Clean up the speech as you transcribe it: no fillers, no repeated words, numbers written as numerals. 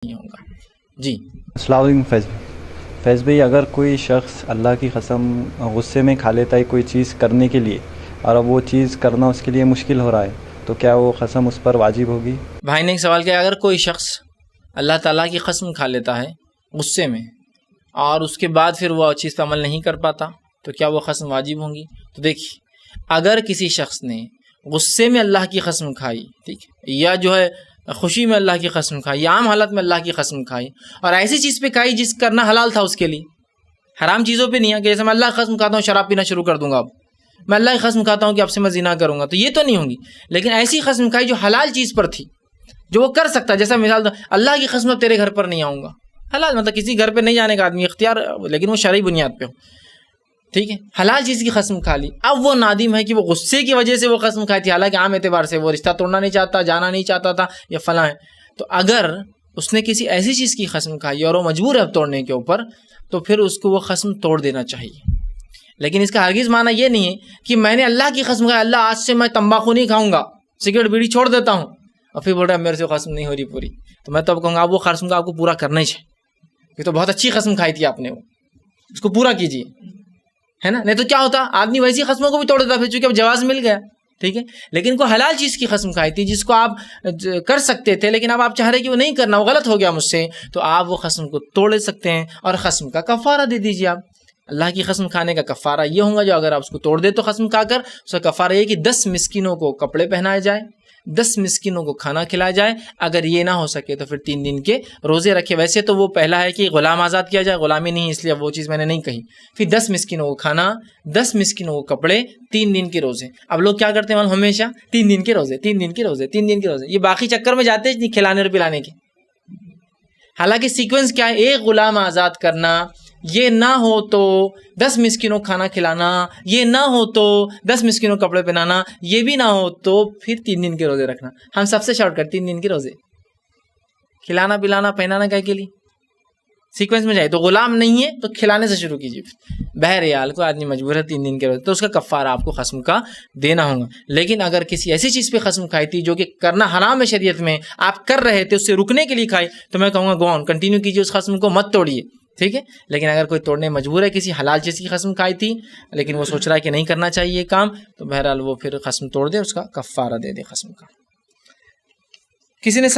نہیں ہوگا. جی السلام علیکم فیض بھائی، اگر کوئی شخص اللہ کی قسم غصے میں کھا لیتا ہے کوئی چیز کرنے کے لیے، اور اب وہ چیز کرنا اس کے لیے مشکل ہو رہا ہے، تو کیا وہ قسم اس پر واجب ہوگی؟ بھائی نے ایک سوال کیا، اگر کوئی شخص اللہ تعالیٰ کی قسم کھا لیتا ہے غصے میں اور اس کے بعد پھر وہ چیز پہ عمل نہیں کر پاتا تو کیا وہ قسم واجب ہوں گی؟ تو دیکھیے، اگر کسی شخص نے غصے میں اللہ کی قسم کھائی، ٹھیک ہے، یا جو ہے خوشی میں اللہ کی قسم کھائی، یا عام حالت میں اللہ کی قسم کھائی، اور ایسی چیز پہ کھائی جس کرنا حلال تھا اس کے لیے، حرام چیزوں پہ نہیں ہے کہ جیسے میں اللہ کی قسم کھاتا ہوں شراب پینا شروع کر دوں گا، اب میں اللہ کی قسم کھاتا ہوں کہ اب سے میں زنا کروں گا، تو یہ تو نہیں ہوں گی. لیکن ایسی قسم کھائی جو حلال چیز پر تھی، جو وہ کر سکتا ہے، جیسا مثال اللہ کی قسم تیرے گھر پر نہیں آؤں گا، حلال مطلب کسی گھر پہ نہیں جانے کا آدمی اختیار، لیکن وہ شرعی بنیاد پہ ہو، ٹھیک ہے، حلال چیز کی قسم کھا لی. اب وہ نادم ہے کہ وہ غصے کی وجہ سے وہ قسم کھائی تھی، حالانکہ عام اعتبار سے وہ رشتہ توڑنا نہیں چاہتا، جانا نہیں چاہتا تھا یا فلاں ہے. تو اگر اس نے کسی ایسی چیز کی قسم کھائی اور وہ مجبور ہے اب توڑنے کے اوپر، تو پھر اس کو وہ قسم توڑ دینا چاہیے. لیکن اس کا ہرگز معنی یہ نہیں ہے کہ میں نے اللہ کی قسم کھائی، اللہ آج سے میں تمباکو نہیں کھاؤں گا، سگریٹ بیڑی چھوڑ دیتا ہوں، اور پھر بول رہا ہے میرے سے قسم نہیں ہو رہی پوری، تو میں تو اب کہوں گا وہ قسم کا آپ کو پورا کرنا ہی چاہیے. یہ تو بہت اچھی قسم کھائی تھی آپ نے، وہ اس کو پورا کیجیے، ہے نا. نہیں تو کیا ہوتا، آدمی ویسی قسموں کو بھی توڑ دیتا پھر، چونکہ اب جواز مل گیا، ٹھیک ہے. لیکن کوئی حلال چیز کی قسم کھائی تھی جس کو آپ کر سکتے تھے، لیکن اب آپ چاہ رہے کہ وہ نہیں کرنا، وہ غلط ہو گیا مجھ سے، تو آپ وہ قسم کو توڑ سکتے ہیں اور قسم کا کفارہ دے دیجیے. آپ اللہ کی قسم کھانے کا کفارہ یہ ہوگا، جو اگر آپ اس کو توڑ دے تو قسم کھا کر، اس کا کفارہ یہ کہ 10 مسکینوں کو کپڑے پہنائے جائے، 10 مسکینوں کو کھانا کھلایا جائے. اگر یہ نہ ہو سکے تو پھر 3 دن کے روزے رکھے. ویسے تو وہ پہلا ہے کہ غلام آزاد کیا جائے، غلامی نہیں، اس لیے وہ چیز میں نے نہیں کہی. پھر 10 مسکینوں کو کھانا، 10 مسکینوں کو کپڑے، 3 دن کے روزے. اب لوگ کیا کرتے ہیں ہمیشہ 3 دن کے روزے، 3 دن کے روزے، 3 دن کے روزے، یہ باقی چکر میں جاتے ہیں کھلانے اور پلانے کے. حالانکہ سیکوینس کیا ہے، ایک غلام آزاد کرنا، یہ نہ ہو تو 10 مسکینوں کھانا کھلانا، یہ نہ ہو تو 10 مسکینوں کپڑے پہنانا، یہ بھی نہ ہو تو پھر 3 دن کے روزے رکھنا. ہم سب سے شارٹ کٹ 3 دن کے روزے، کھلانا پلانا پہنانا کیا کے لیے سیکوینس میں جائے. تو غلام نہیں ہے تو کھلانے سے شروع کیجیے. بہرحال کو آدمی مجبور ہے 3 دن کے روزے، تو اس کا کفارہ آپ کو قسم کا دینا ہوگا. لیکن اگر کسی ایسی چیز پہ قسم کھائی تھی جو کہ کرنا حرام ہے شریعت میں، آپ کر رہے تھے، اس سے رکنے کے لیے کھائی، تو میں کہوں گا گو آن، کنٹینیو کیجیے، اس قسم کو مت توڑیے، ٹھیک ہے. لیکن اگر کوئی توڑنے مجبور ہے، کسی حلال چیز کی قسم کھائی تھی لیکن وہ سوچ رہا ہے کہ نہیں کرنا چاہیے یہ کام، تو بہرحال وہ پھر قسم توڑ دے، اس کا کفارہ دے دے قسم کا. کسی نے